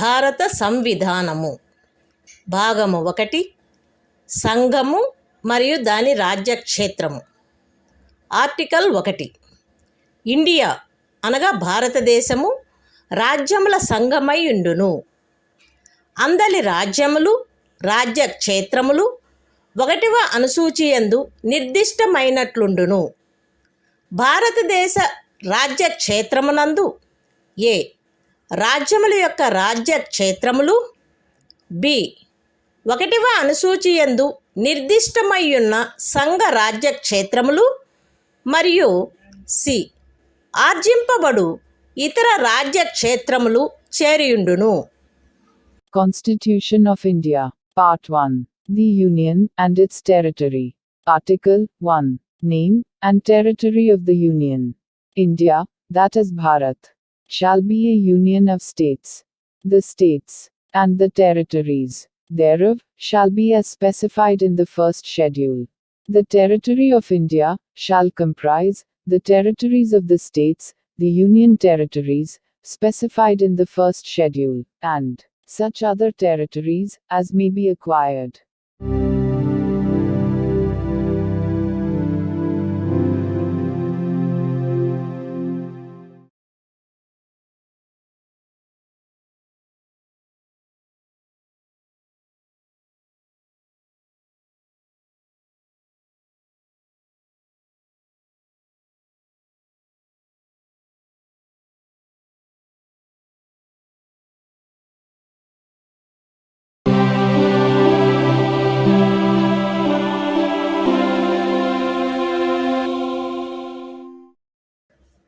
భారత సంవిధానము భాగము 1 సంఘము మరియు దాని రాజ్యక్షేత్రము. ఆర్టికల్ 1 ఇండియా అనగా భారతదేశము రాజ్యముల సంఘమై ఉండును. అందలి రాజ్యములు రాజ్యక్షేత్రములు 1వ అనుసూచియందు నిర్దిష్టమైనట్లుండును. భారతదేశ రాజ్యక్షేత్రమునందు ఏ రాజ్యముల యొక్క రాజ్యక్షేత్రములు, బి 1వ అనుసూచియందు నిర్దిష్టమయ్యున్న సంఘ రాజ్యక్షేత్రములు మరియు సి ఆర్జింపబడు ఇతర రాజ్యక్షేత్రములు చేరియుండును. Constitution of India, Part 1. The Union and its Territory. Article 1. Name and Territory of the Union. India, that is Bharat, shall be a union of states. The states, and the territories, thereof, shall be as specified in the first schedule. The territory of India, shall comprise, the territories of the states, the union territories, specified in the first schedule, and such other territories, as may be acquired.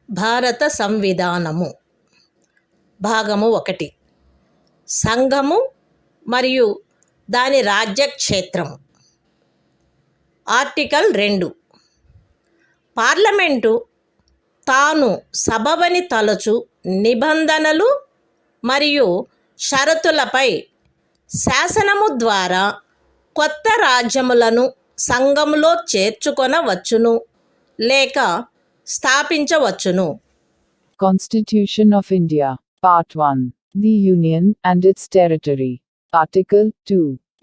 భారత సంవిధానము భాగము 1 సంఘము మరియు దాని రాజ్యక్షేత్రము. Article 2 parliament తాను సబబని తలచు నిబంధనలు మరియు షరతులపై శాసనము ద్వారా కొత్త రాజ్యములను సంఘములో చేర్చుకొనవచ్చును లేక స్థాపించవచ్చును. Constitution of India, Part 1. The Union and its Territory. Article 2.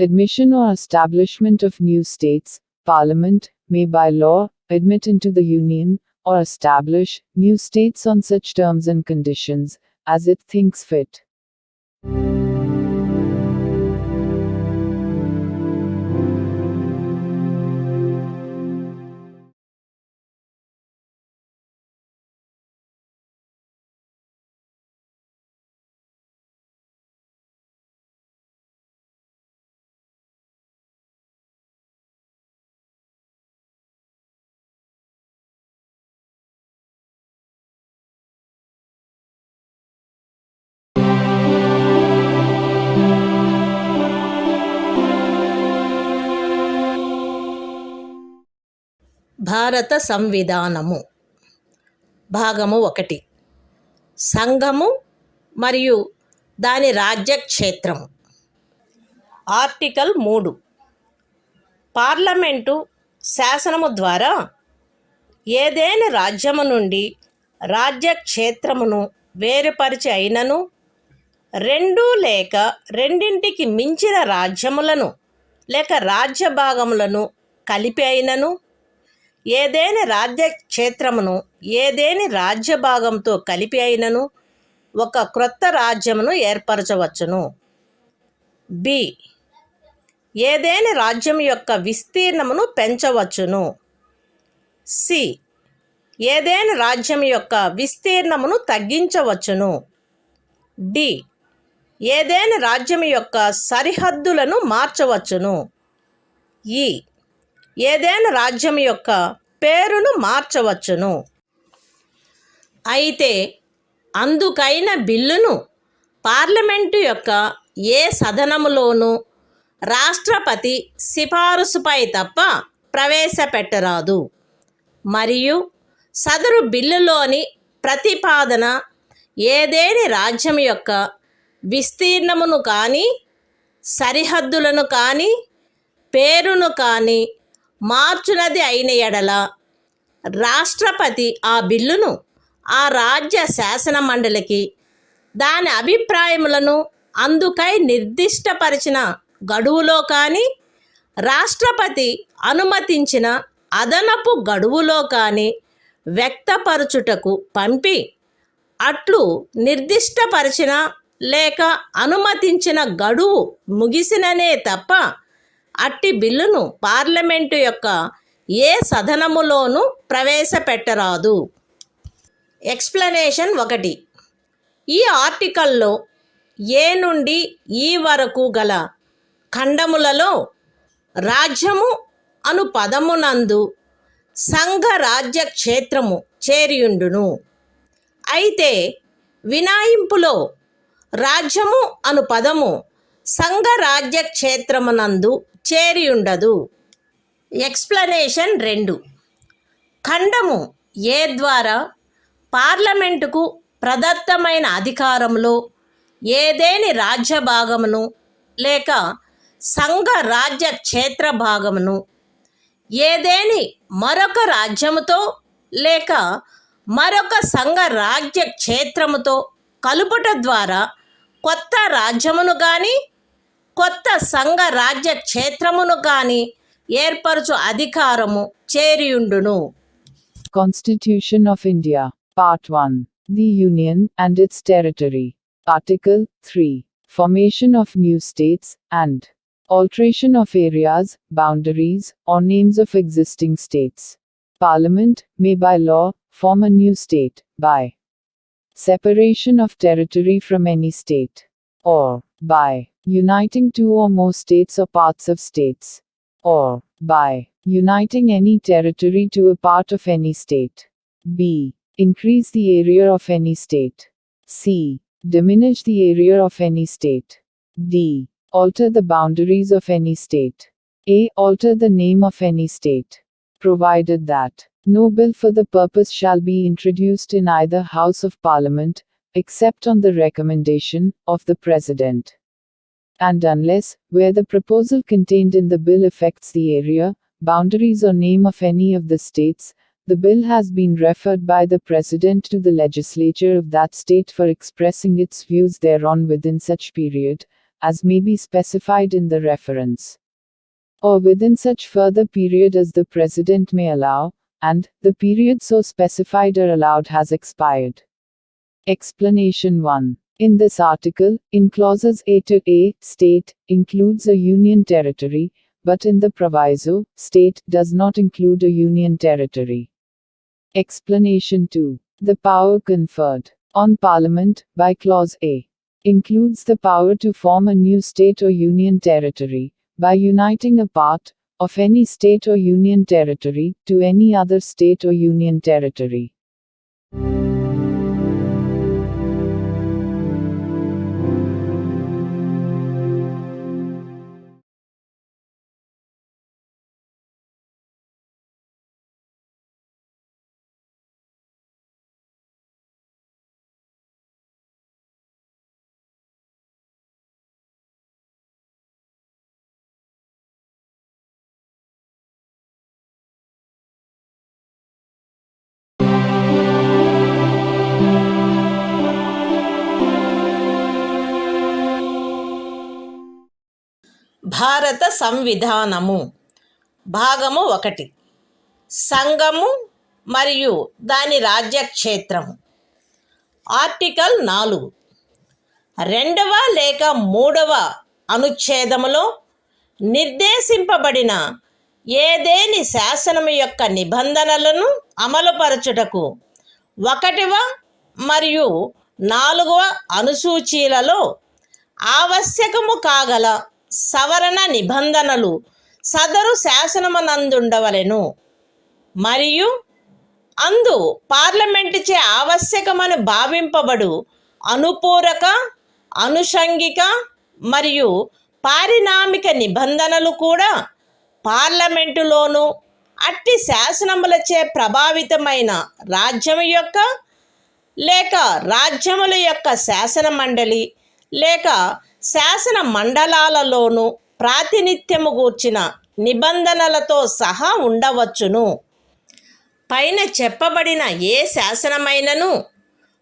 Admission or establishment of new states. Parliament may by law admit into the Union or establish new states on such terms and conditions as it thinks fit. భారత సంవిధానము భాగము 1 సంఘము మరియు దాని రాజ్యక్షేత్రము. Article 3 parliament శాసనము ద్వారా ఏదేని రాజ్యము నుండి రాజ్యక్షేత్రమును వేరుపరిచి అయినను 2 లేక 2ంటికి మించిన రాజ్యములను లేక రాజ్య భాగములను కలిపి అయినను ఏదేని రాజ్యక్షేత్రమును ఏదేని రాజ్య భాగంతో కలిపి అయినను ఒక క్రొత్త రాజ్యమును ఏర్పరచవచ్చును. బి ఏదేని రాజ్యం యొక్క విస్తీర్ణమును పెంచవచ్చును. సి ఏదేని రాజ్యం యొక్క విస్తీర్ణమును తగ్గించవచ్చును. డి ఏదేని రాజ్యం యొక్క సరిహద్దులను మార్చవచ్చును. ఈ ఏదేని రాజ్యం యొక్క పేరును మార్చవచ్చును. అయితే అందుకైన బిల్లును పార్లమెంటు యొక్క ఏ సదనములోనూ రాష్ట్రపతి సిఫారసుపై తప్ప ప్రవేశపెట్టరాదు మరియు సదరు బిల్లులోని ప్రతిపాదన ఏదేని రాజ్యం యొక్క విస్తీర్ణమును కానీ సరిహద్దులను కానీ పేరును కానీ మార్చునది అయిన ఎడల రాష్ట్రపతి ఆ బిల్లును ఆ రాజ్య శాసన మండలికి దాని అభిప్రాయములను అందుకై నిర్దిష్టపరిచిన గడువులో కానీ రాష్ట్రపతి అనుమతించిన అదనపు గడువులో కానీ వ్యక్తపరచుటకు పంపి అట్లు నిర్దిష్టపరిచిన లేక అనుమతించిన గడువు ముగిసిననే తప్ప అట్టి బిల్లును పార్లమెంటు యొక్క ఏ సదనములోనూ ప్రవేశపెట్టరాదు. ఎక్స్ప్లెనేషన్ 1. ఈ ఆర్టికల్లో ఏ నుండి ఈ వరకు గల ఖండములలో రాజ్యము అను పదమునందు సంఘ రాజ్య క్షేత్రము చేరియుండును. అయితే వినాయింపులో రాజ్యము అను పదము సంఘ రాజ్య క్షేత్రమునందు చేరియుండదు. ఎక్స్ప్లెనేషన్ 2. ఖండము ఏ ద్వారా పార్లమెంటుకు ప్రదత్తమైన అధికారంలో ఏదేని రాజ్య భాగమును లేక సంఘ రాజ్య క్షేత్ర భాగమును ఏదేని మరొక రాజ్యముతో లేక మరొక సంఘ రాజ్య క్షేత్రముతో కలుపుట ద్వారా కొత్త రాజ్యమును కానీ కొత్త సంఘ రాజ్య క్షేత్రమును కానీ ఏర్పరచు అధికారము చేరియుండును. Constitution of India, Part 1. The Union and its territory. Article 3. Formation of new states, and alteration of areas, boundaries, or names of existing states. Parliament may by law form a new state, by separation of territory from any state, or by uniting two or more states or parts of states, or by uniting any territory to a part of any state. B. Increase the area of any state. C. Diminish the area of any state. D. Alter the boundaries of any state. A. Alter the name of any state. Provided that no bill for the purpose shall be introduced in either House of Parliament, except on the recommendation of the President. And unless, where the proposal contained in the bill affects the area, boundaries or name of any of the states, the bill has been referred by the President to the legislature of that state for expressing its views thereon within such period, as may be specified in the reference, or within such further period as the President may allow, and the period so specified or allowed has expired. Explanation 1. In this article, in clauses A to A, state includes a union territory, but in the proviso, state does not include a union territory. Explanation 2. The power conferred on Parliament by Clause A includes the power to form a new state or union territory by uniting a part of any state or union territory to any other state or union territory. భారత సంవిధానము భాగము 1. సంఘము మరియు దాని రాజ్యక్షేత్రము. Article 4. 2వ లేక 3వ అనుచ్ఛేదములో నిర్దేశింపబడిన ఏదేని శాసనము యొక్క నిబంధనలను అమలుపరచుటకు 1వ మరియు 4వ అనుసూచీలలో ఆవశ్యకము కాగల సవరణ నిబంధనలు సదరు శాసనమునందుండవలెను మరియు అందు పార్లమెంటుచే ఆవశ్యకమని భావింపబడు అనుపూరక, అనుషంగిక మరియు పారిణామిక నిబంధనలు కూడా పార్లమెంటులోను అట్టి శాసనములచే ప్రభావితమైన రాజ్యము యొక్క లేక రాజ్యముల యొక్క శాసన మండలి లేక శాసన మండలాలలోనూ ప్రాతినిధ్యము గూర్చిన నిబంధనలతో సహా ఉండవచ్చును. పైన చెప్పబడిన ఏ శాసనమైనను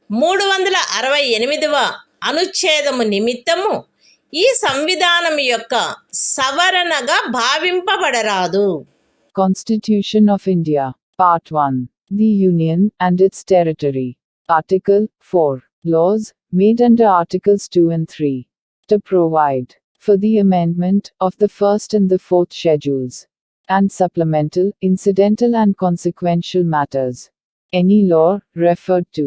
368వ అనుచ్ఛేదము నిమిత్తము ఈ సంవిధానం యొక్క సవరణగా భావింపబడరాదు. Constitution of India. Part 1. The Union and its territory. Article 4. Laws made under Articles 2 and 3. To provide for the amendment of the first and the fourth schedules, and supplemental, incidental and consequential matters. Any law referred to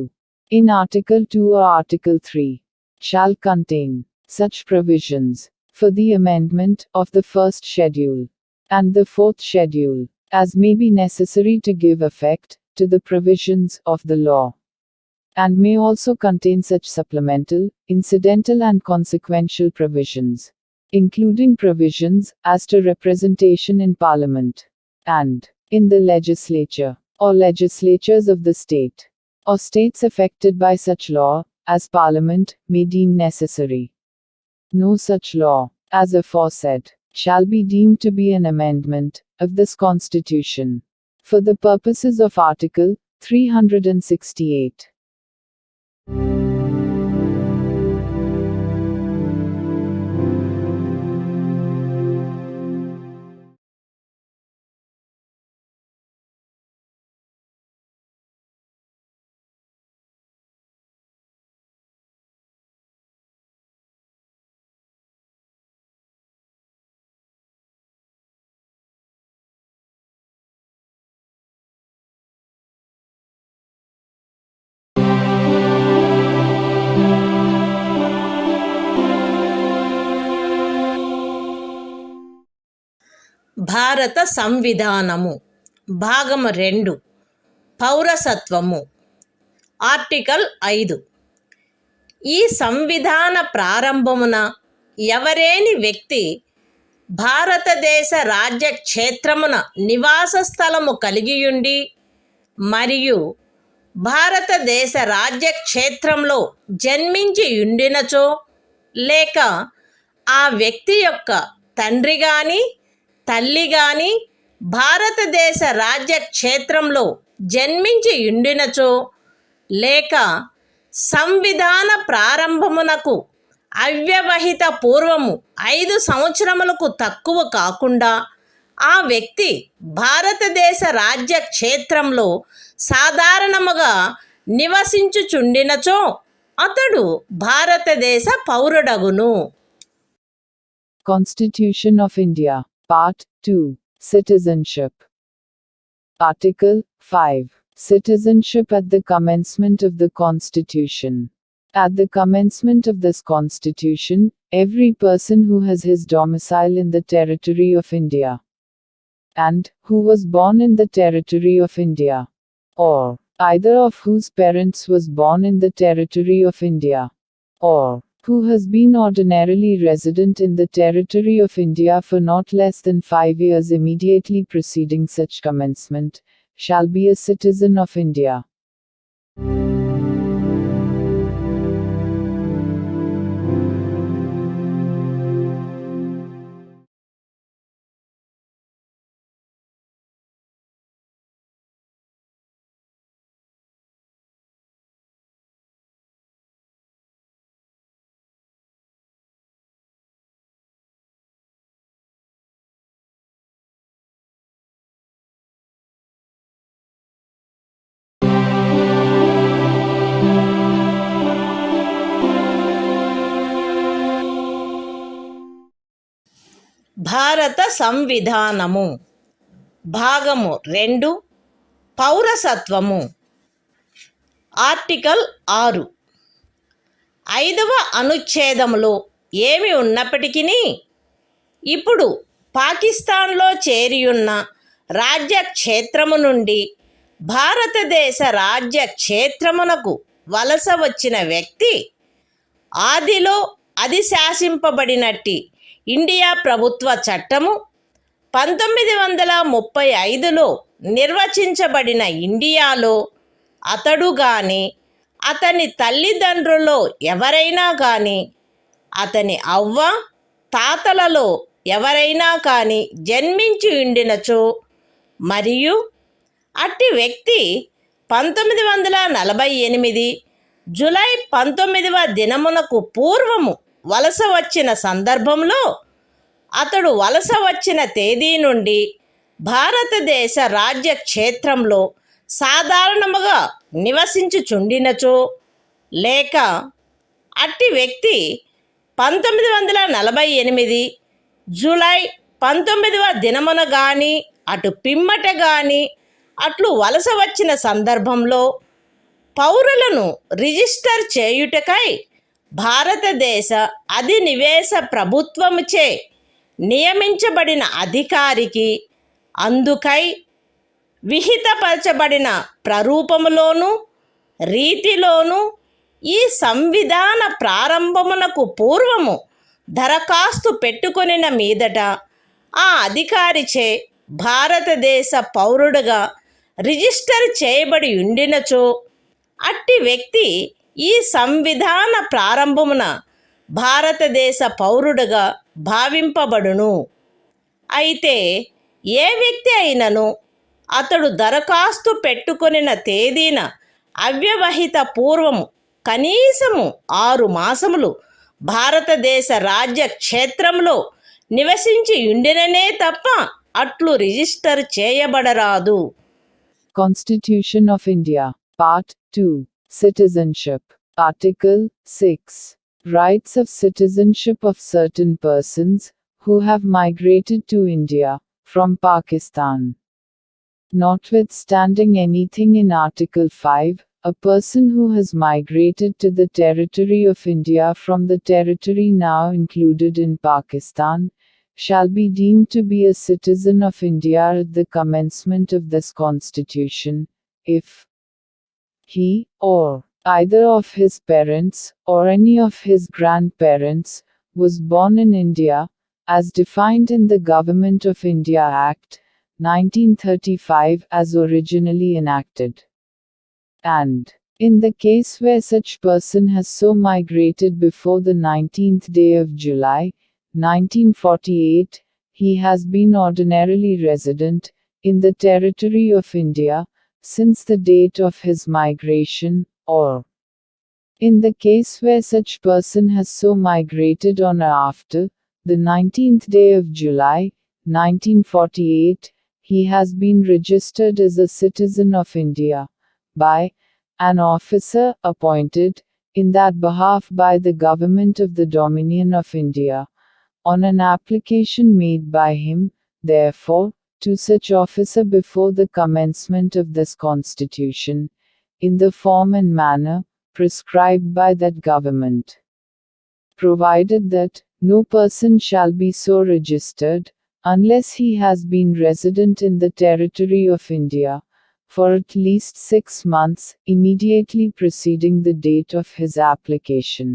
in Article 2 or Article 3 shall contain such provisions for the amendment of the first schedule and the fourth schedule as may be necessary to give effect to the provisions of the law, and may also contain such supplemental, incidental and consequential provisions, including provisions as to representation in Parliament, and in the legislature, or legislatures of the state, or states affected by such law, as Parliament may deem necessary. No such law, as aforesaid, shall be deemed to be an amendment of this Constitution, for the purposes of Article 368. భారత సంవిధానము భాగము 2 పౌరసత్వము. Article 5. ఈ సంవిధాన ప్రారంభమున ఎవరేని వ్యక్తి భారతదేశ రాజ్య క్షేత్రమున నివాస స్థలము కలిగియుండి మరియు భారతదేశ రాజ్య క్షేత్రంలో జన్మించి ఉండినచో, లేక ఆ వ్యక్తి యొక్క తండ్రి గాని తల్లి గాని భారతదేశ రాజ్య క్షేత్రంలో జన్మించి ఉండినచో, లేక సంవిధాన ప్రారంభమునకు అవ్యవహిత పూర్వము 5 సంవత్సరములకు తక్కువ కాకుండా ఆ వ్యక్తి భారతదేశ రాజ్య క్షేత్రంలో సాధారణముగా నివసించుచుండినచో అతడు భారతదేశ పౌరుడగును. Constitution of India. Part 2. Citizenship. Article 5. Citizenship at the commencement of the Constitution. At the commencement of this Constitution, every person who has his domicile in the territory of India, and who was born in the territory of India, or either of whose parents was born in the territory of India, or who has been ordinarily resident in the territory of India for not less than 5 years immediately preceding such commencement, shall be a citizen of India. భారత సంవిధానము భాగము 2 పౌరసత్వము. Article 6. 5వ అనుచ్ఛేదములో ఏమి ఉన్నప్పటికీ ఇప్పుడు పాకిస్తాన్లో చేరియున్న రాజ్య క్షేత్రము నుండి భారతదేశ రాజ్య క్షేత్రమునకు వలస వచ్చిన వ్యక్తి ఆదిలో అది శాసింపబడినట్టి ఇండియా ప్రభుత్వ చట్టము 1935లో నిర్వచించబడిన ఇండియాలో అతడు గాని అతని తల్లిదండ్రుల్లో ఎవరైనా కానీ అతని అవ్వ తాతలలో ఎవరైనా కానీ జన్మించి ఉండినచో మరియు అట్టి వ్యక్తి 1948 జూలై 19వ దినమునకు పూర్వము వలస వచ్చిన సందర్భంలో అతడు వలస వచ్చిన తేదీ నుండి భారతదేశ రాజ్య క్షేత్రంలో సాధారణముగా నివసించుచుండినచో లేక అట్టి వ్యక్తి 1948 జూలై 19వ దినమున గాని అటు పిమ్మట గాని అట్లు వలస వచ్చిన సందర్భంలో పౌరులను రిజిస్టర్ చేయుటకై భారతదేశ అధినివేశ ప్రభుత్వముచే నియమించబడిన అధికారికి అందుకై విహితపరచబడిన ప్రరూపములోను రీతిలోను ఈ సంవిధాన ప్రారంభమునకు పూర్వము దరఖాస్తు పెట్టుకొనిన మీదట ఆ అధికారిచే భారతదేశ పౌరుడుగా రిజిస్టర్ చేయబడి ఉండినచో అట్టి వ్యక్తి ఈ సంవిధాన ప్రారంభమున భారతదేశ పౌరుడుగా భావింపబడును. అయితే ఏ వ్యక్తి అయినను అతడు దరఖాస్తు పెట్టుకొనిన తేదీన అవ్యవహిత పూర్వము కనీసము 6 మాసములు భారతదేశ రాజ్య క్షేత్రంలో నివసించి ఉండిననే తప్ప అట్లు register చేయబడరాదు. Constitution of India, Part 2, Citizenship, Article 6, Rights of citizenship of certain persons who have migrated to India from Pakistan. Notwithstanding anything in Article 5, a person who has migrated to the territory of India from the territory now included in Pakistan shall be deemed to be a citizen of India at the commencement of this Constitution, if he, or either of his parents, or any of his grandparents, was born in India, as defined in the Government of India Act, 1935 as originally enacted. And, in the case where such person has so migrated before the 19th day of July, 1948, he has been ordinarily resident in the territory of India since the date of his migration, or in the case where such person has so migrated on or after the 19th day of July, 1948, he has been registered as a citizen of India by an officer appointed in that behalf by the Government of the Dominion of India, on an application made by him, therefore, to such officer before the commencement of this Constitution, in the form and manner prescribed by that government. Provided that no person shall be so registered, unless he has been resident in the territory of India for at least 6 months immediately preceding the date of his application.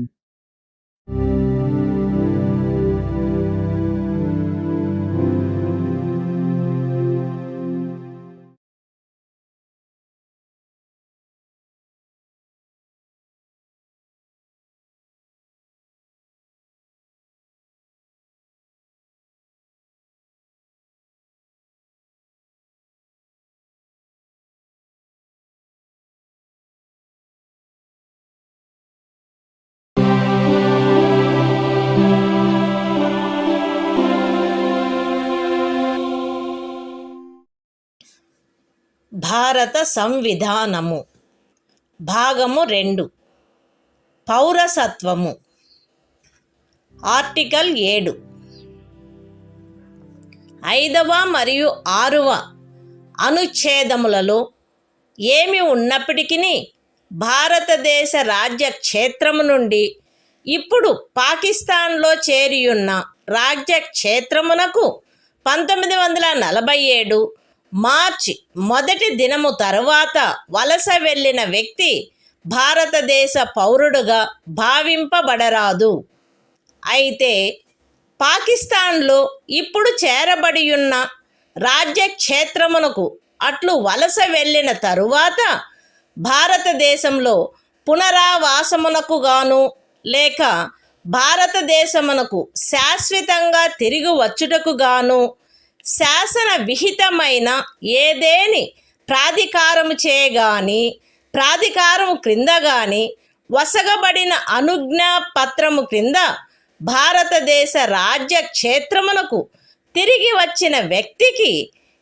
భారత సంవిధానము భాగము 2 పౌరసత్వము article 7 5వ మరియు 6వ అనుచ్ఛేదములలో ఏమి ఉన్నప్పటికీ భారతదేశ రాజ్య క్షేత్రము నుండి ఇప్పుడు పాకిస్తాన్లో చేరియున్న రాజ్య క్షేత్రమునకు 1947 మార్చి 1 దినము తరువాత వలస వెళ్ళిన వ్యక్తి భారతదేశ పౌరుడుగా భావింపబడరాదు. అయితే పాకిస్తాన్లో ఇప్పుడు చేరబడియున్న రాజ్య క్షేత్రమునకు అట్లు వలస వెళ్ళిన తరువాత భారతదేశంలో పునరావాసమునకు గాను లేక భారతదేశమునకు శాశ్వతంగా తిరిగి వచ్చుటకు గాను శాసన విహితమైన ఏదేని ప్రాధికారము చేయగాని ప్రాధికారము క్రింద గాని వసగబడిన అనుజ్ఞా పత్రము క్రింద భారతదేశ రాజ్య క్షేత్రమునకు తిరిగి వచ్చిన వ్యక్తికి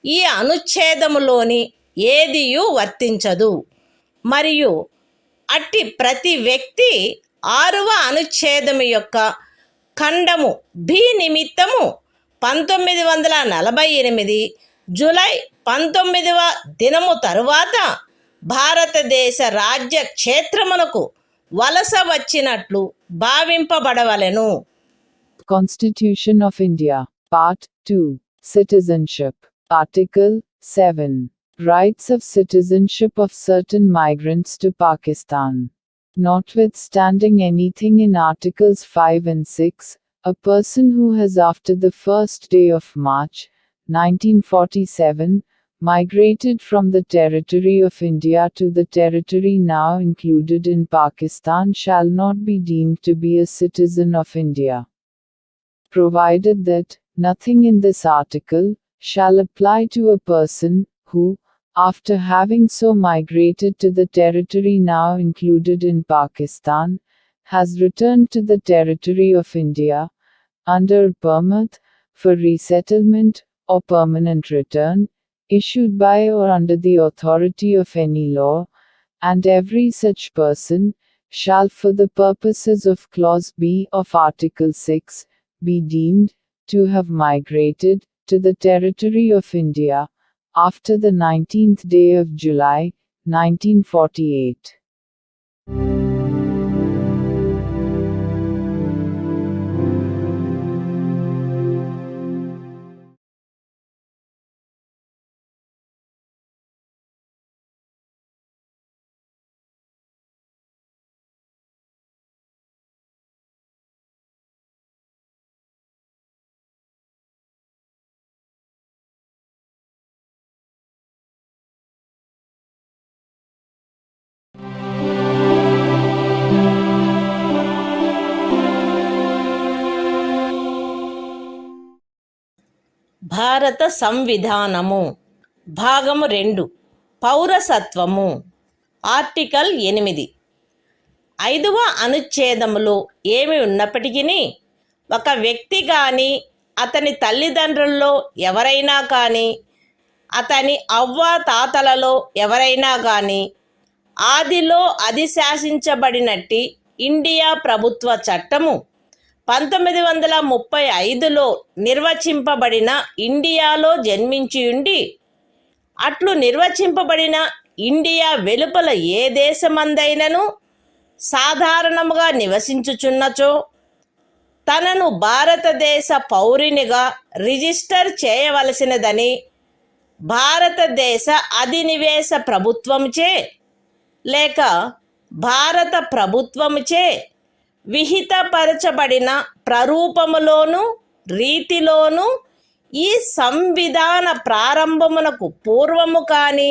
ఈ అనుచ్ఛేదములోని ఏదియూ వర్తించదు. మరియు అట్టి ప్రతి వ్యక్తి 6వ అనుచ్ఛేదము యొక్క ఖండము బి నిమిత్తము 1948 జూలై 19వ దినము తరువాత భారతదేశ రాజ్య క్షేత్రమునకు వలస వచ్చినట్లు భావింపబడవలెను. Constitution of India, Part 2, Citizenship, Article 7, Rights of citizenship of certain migrants to Pakistan. Notwithstanding anything in Articles 5 and 6, a person who has after the first day of March, 1947, migrated from the territory of India to the territory now included in Pakistan shall not be deemed to be a citizen of India, provided that nothing in this article shall apply to a person who, after having so migrated to the territory now included in Pakistan, has returned to the territory of India, under a permit for resettlement or permanent return, issued by or under the authority of any law, and every such person shall for the purposes of Clause B of Article 6 be deemed to have migrated to the territory of India after the 19th day of July, 1948. భారత సంవిధానము భాగము 2 పౌరసత్వము article 8 5వ అనుచ్ఛేదములో ఏమి ఉన్నప్పటికీ ఒక వ్యక్తి కానీ అతని తల్లిదండ్రుల్లో ఎవరైనా కానీ అతని అవ్వాతాతలలో ఎవరైనా కానీ ఆదిలో అధిశాసించబడినట్టి ఇండియా ప్రభుత్వ చట్టము 1935లో నిర్వచింపబడిన ఇండియాలో జన్మించి ఉండి అట్లు నిర్వచింపబడిన ఇండియా వెలుపల ఏ దేశమందైనను సాధారణముగా నివసించుచున్నచో తనను భారతదేశ పౌరునిగా రిజిస్టర్ చేయవలసినదని భారతదేశ అధినివేశ ప్రభుత్వముచే లేక భారత ప్రభుత్వముచే విహితపరచబడిన ప్రరూపములోను రీతిలోను ఈ సంవిధాన ప్రారంభమునకు పూర్వము కానీ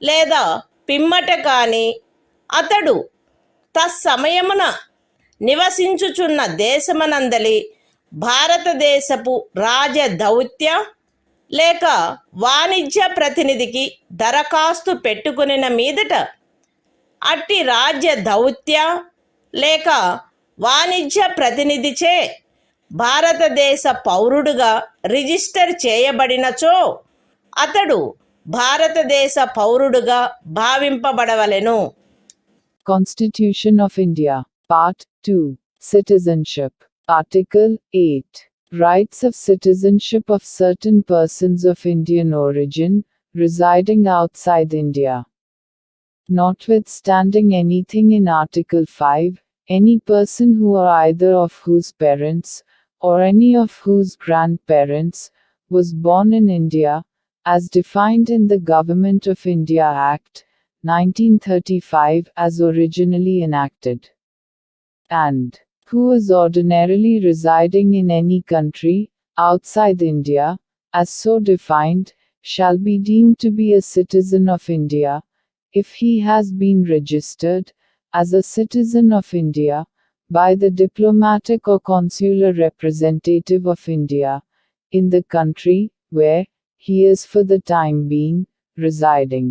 లేదా పిమ్మట కానీ అతడు తత్సమయమున నివసించుచున్న దేశమనందలి భారతదేశపు రాజదౌత్య లేక వాణిజ్య ప్రతినిధికి దరఖాస్తు పెట్టుకునిన మీదట అట్టి రాజ్య దౌత్య లేక వాణిజ్య ప్రతినిధిచే భారతదేశ పౌరుడుగా రిజిస్టర్ చేయబడినచో అతడు భారతదేశ పౌరుడుగా భావింపబడవలెను. Constitution of India, Part 2, Citizenship, Article 8, Rights of citizenship of certain persons of Indian origin, residing outside India. Notwithstanding anything in Article 5, any person who are either of whose parents, or any of whose grandparents, was born in India, as defined in the Government of India Act, 1935 as originally enacted, and who is ordinarily residing in any country, outside India, as so defined, shall be deemed to be a citizen of India, if he has been registered as a citizen of India by the diplomatic or consular representative of India in the country where he is for the time being residing.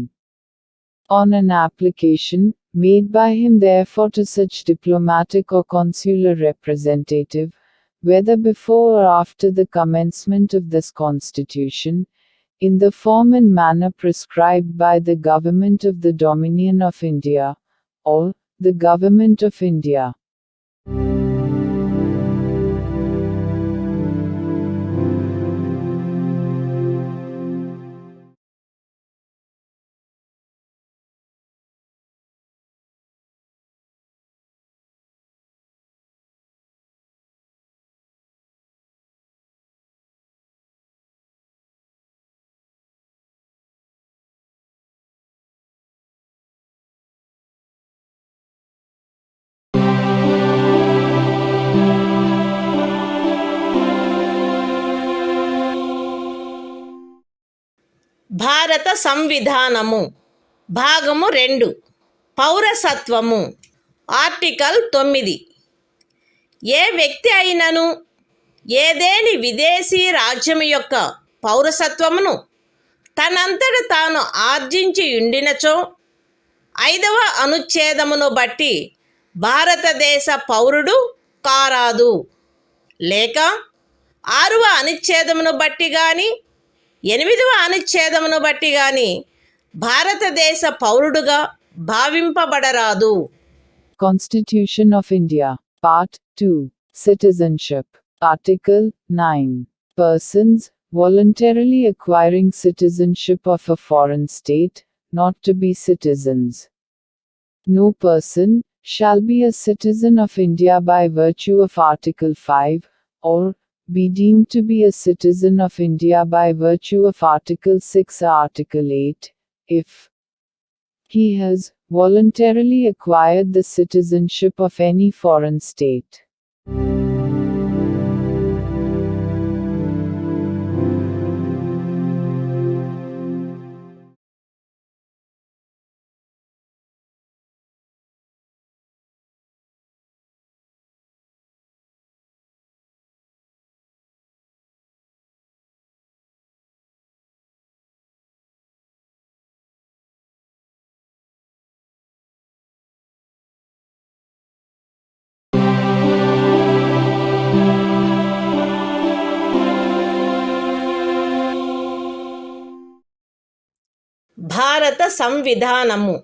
On an application made by him therefore to such diplomatic or consular representative, whether before or after the commencement of this Constitution, in the form and manner prescribed by the Government of the Dominion of India, or the Government of India. భారత సంవిధానము భాగము 2 పౌరసత్వము article 9 ఏ వ్యక్తి అయినను ఏదేని విదేశీ రాజ్యము యొక్క పౌరసత్వమును తనంతట తాను ఆర్జించి ఉండినచో 5వ అనుచ్ఛేదమును బట్టి భారతదేశ పౌరుడు కారాదు, లేక 6వ అనుచ్ఛేదమును బట్టి గాని 8వ అనుచ్ఛేదమును బట్టి గాని భారతదేశ పౌరుడుగా భావింపబడరాదు. Constitution of India, Part 2, Citizenship, Article 9. Persons voluntarily acquiring citizenship of a foreign state, not to be citizens. No person shall be a citizen of India by virtue of Article 5, or be deemed to be a citizen of India by virtue of Article 6 or Article 8, if he has voluntarily acquired the citizenship of any foreign state. భారత సంవిధానము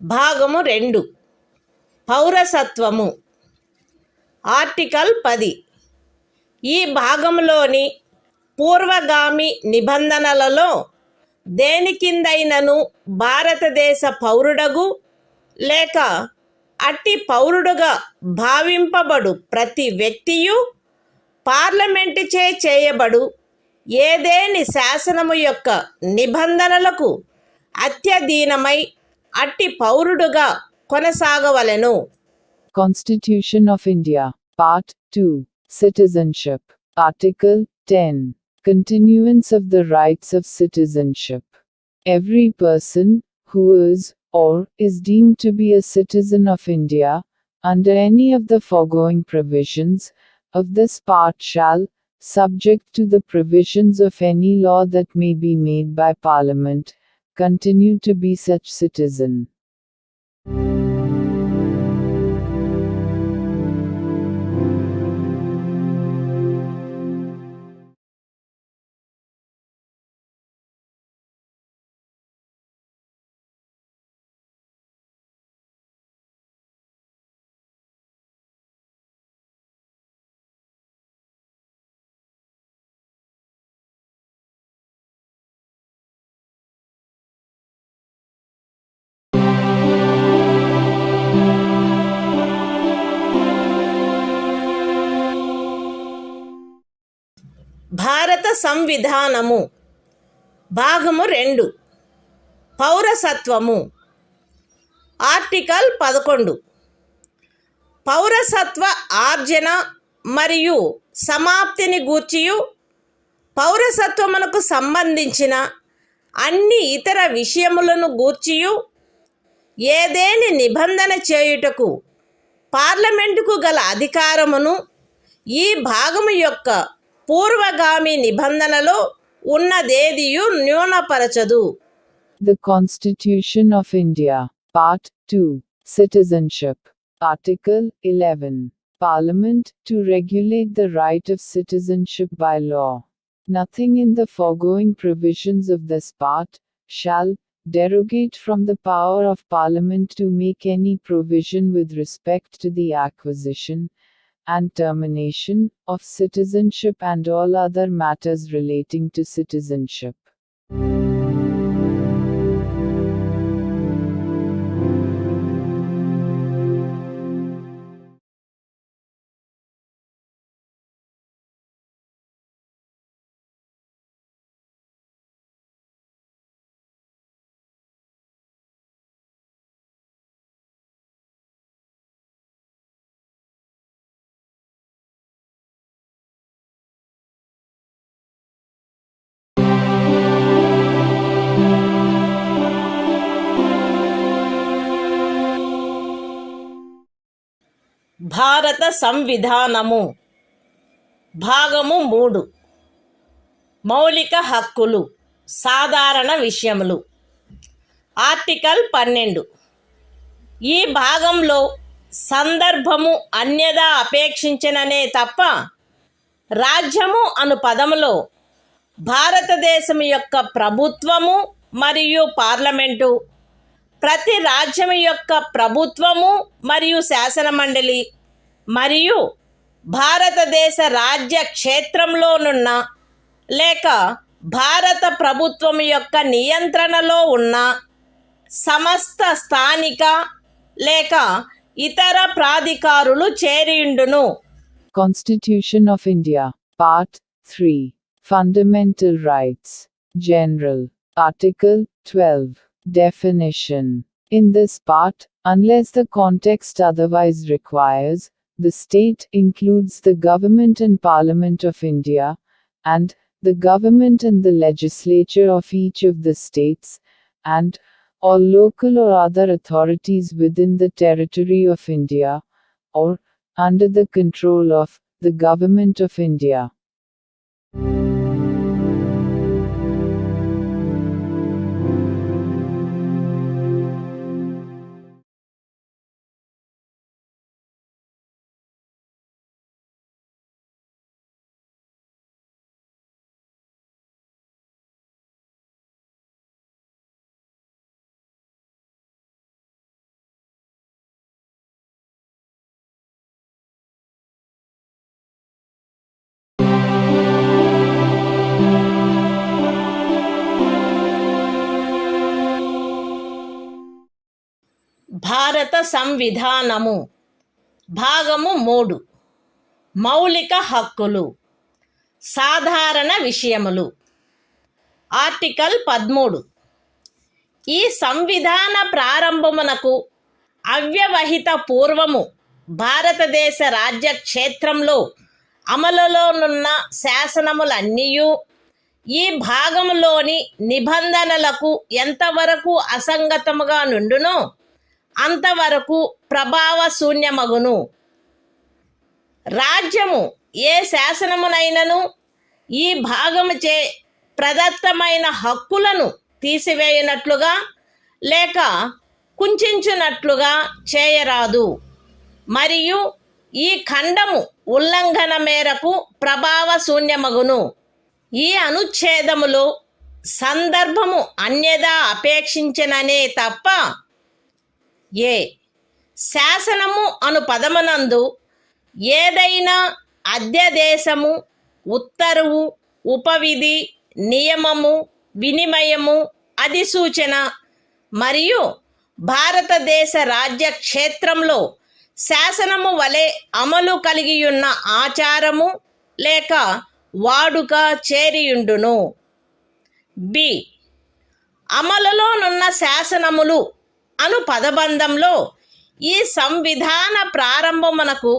భాగము 2 పౌరసత్వము article 10 ఈ భాగంలోని పూర్వగామి నిబంధనలలో దేని కిందైనను భారతదేశ పౌరుడగు లేక అట్టి పౌరుడుగా భావింపబడు ప్రతి వ్యక్తియు పార్లమెంటుచే చేయబడు ఏదేని శాసనము యొక్క నిబంధనలకు అత్యధీనమై అట్టి పౌరుడుగా కొనసాగవలెను. Constitution of India, Part 2, Citizenship, Article 10. Continuance of the rights of citizenship. Every person who is or is deemed to be a citizen of India, under any of the foregoing provisions of this part shall, subject to the provisions of any law that may be made by Parliament, continue to be such citizen. భారత సంవిధానము భాగము 2 పౌరసత్వము article 11 పౌరసత్వ ఆర్జన మరియు సమాప్తిని గూర్చియు పౌరసత్వమునకు సంబంధించిన అన్ని ఇతర విషయములను గూర్చియు ఏదేని నిబంధన చేయుటకు పార్లమెంటుకు గల అధికారమును ఈ భాగము యొక్క పూర్వగామి నిబంధనలో ఉన్నదేదియు న్యూనపరచదు. The Constitution of India, Part 2, Citizenship, Article 11. Parliament, to regulate the right of citizenship by law. Nothing in the foregoing provisions of this part shall derogate from the power of Parliament to make any provision with respect to the acquisition and termination of citizenship and all other matters relating to citizenship. భారత సంవిధానము భాగము 3 మౌలిక హక్కులు సాధారణ విషయములు. Article 12. ఈ భాగంలో సందర్భము అన్యదా అపేక్షించిననే తప్ప రాజ్యము అను పదములో భారతదేశం యొక్క ప్రభుత్వము మరియు పార్లమెంటు, ప్రతి రాజ్యం యొక్క ప్రభుత్వము మరియు శాసనమండలి మరియు భారతదేశ రాజ్య క్షేత్రంలోనున్న లేక భారత ప్రభుత్వం యొక్క నియంత్రణలో ఉన్న సమస్త స్థానిక లేక ఇతర ప్రాధికారులు చేరియుండును. Constitution of India, Part 3. Fundamental Rights. General. Article 12. Definition. In this part, unless the context otherwise requires, the state includes the government and Parliament of India, and the government and the legislature of each of the states, and all local or other authorities within the territory of India, or under the control of the Government of India. భారత సంవిధానము భాగము 3 మౌలిక హక్కులు సాధారణ విషయములు. Article 13. ఈ సంవిధాన ప్రారంభమునకు అవ్యవహిత పూర్వము భారతదేశ రాజ్య క్షేత్రంలో అమలులోనున్న శాసనములన్నీయు ఈ భాగములోని నిబంధనలకు ఎంతవరకు అసంగతముగా నుండునో అంతవరకు ప్రభావశూన్యమగును. రాజ్యము ఏ శాసనమునైనను ఈ భాగముచే ప్రదత్తమైన హక్కులను తీసివేయనట్లుగా లేక కుంచునట్లుగా చేయరాదు, మరియు ఈ ఖండము ఉల్లంఘన మేరకు ప్రభావశూన్యమగును. ఈ అనుచ్ఛేదములో సందర్భము అన్యదా అపేక్షించిననే తప్ప ఏ శాసనము అను పదమునందు ఏదైనా అధ్యదేశము, ఉత్తర్వు, ఉపవిధి, నియమము, వినిమయము, అధిసూచన మరియు భారతదేశ రాజ్య క్షేత్రంలో శాసనము వలె అమలు కలిగియున్న ఆచారము లేక వాడుక చేరియుండును. బి అమలులోనున్న శాసనములు అను పదబంధంలో ఈ సంవిధాన ప్రారంభమునకు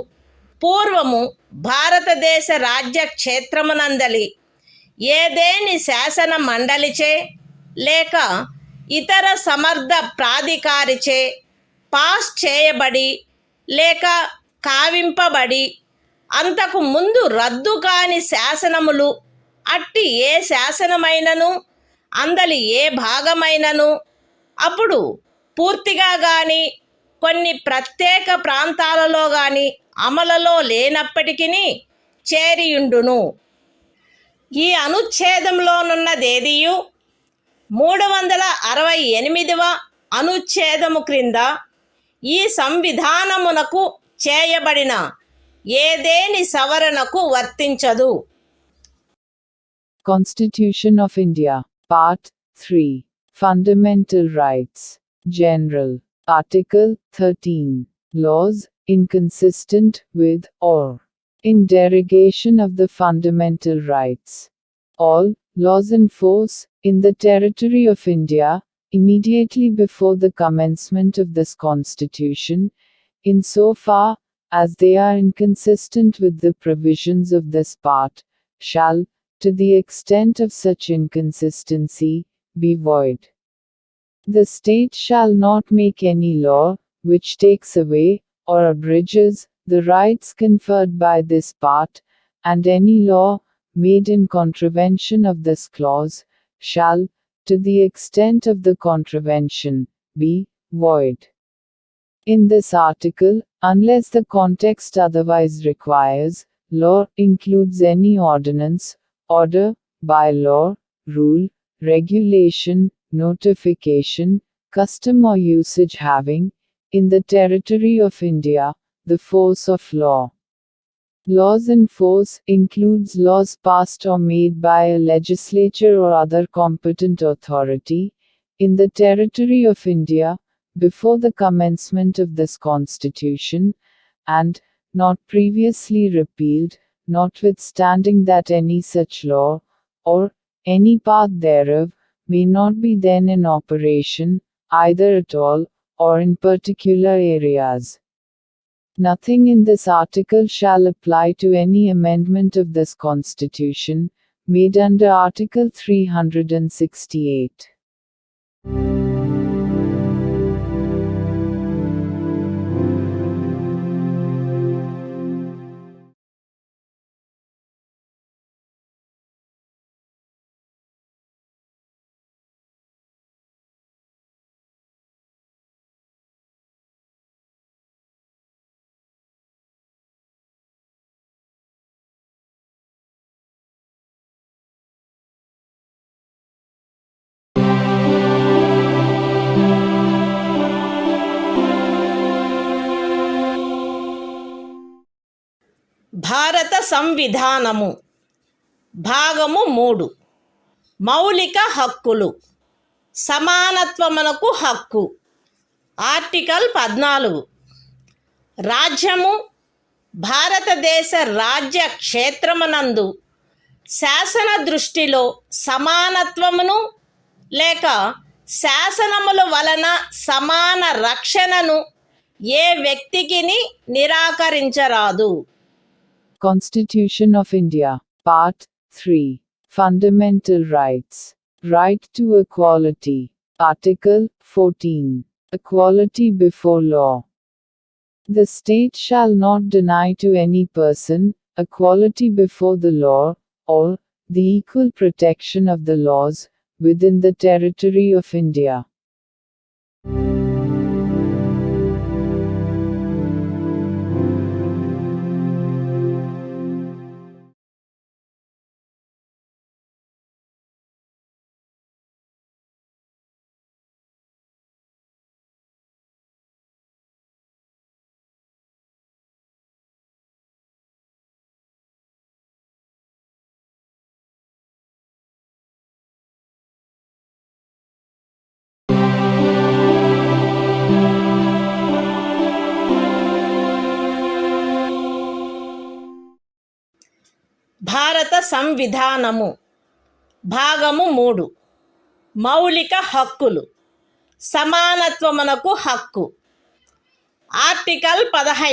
పూర్వము భారతదేశ రాజ్య క్షేత్రమునందలి ఏదేని శాసన మండలిచే లేక ఇతర సమర్థ ప్రాధికారిచే పాస్ చేయబడి లేక కావింపబడి అంతకు ముందు రద్దు కాని శాసనములు అట్టి ఏ శాసనమైనను అందలి ఏ భాగమైనను అప్పుడు పూర్తిగా కానీ కొన్ని ప్రత్యేక ప్రాంతాలలో కానీ అమలులో లేనప్పటికీ చేరియుండును. ఈ అనుచ్ఛేదంలోనున్నదేదియు 368వ అనుచ్ఛేదము క్రింద ఈ సంవిధానమునకు చేయబడిన ఏదేని సవరణకు వర్తించదు. Constitution of India, Part 3, Fundamental Rights, General, Article 13, Laws inconsistent with or in derogation of the fundamental rights. All laws in force in the territory of India, immediately before the commencement of this Constitution, in so far as they are inconsistent with the provisions of this part, shall, to the extent of such inconsistency, be void. The state shall not make any law, which takes away, or abridges, the rights conferred by this part, and any law, made in contravention of this clause, shall, to the extent of the contravention, be void. In this article, unless the context otherwise requires, law includes any ordinance, order, bylaw, rule, regulation, notification, custom or usage having, in the territory of India, the force of law. Laws in force includes laws passed or made by a legislature or other competent authority, in the territory of India, before the commencement of this Constitution, and, not previously repealed, notwithstanding that any such law, or any part thereof, may not be then in operation, either at all, or in particular areas. Nothing in this article shall apply to any amendment of this Constitution, made under Article 368. భారత సంవిధానము భాగము 3 మౌలిక హక్కులు సమానత్వమునకు హక్కు. Article 14 రాజ్యము భారతదేశ రాజ్య క్షేత్రమునందు శాసన దృష్టిలో సమానత్వమును లేక శాసనముల వలన సమాన రక్షణను ఏ వ్యక్తికిని నిరాకరించరాదు. Constitution of India, Part 3, Fundamental Rights, Right to Equality, Article 14, Equality before law. The state shall not deny to any person equality before the law, or the equal protection of the laws within the territory of India. భారత సంవిధానము భాగము 3 మౌలిక హక్కులు సమానత్వమునకు హక్కు. Article 15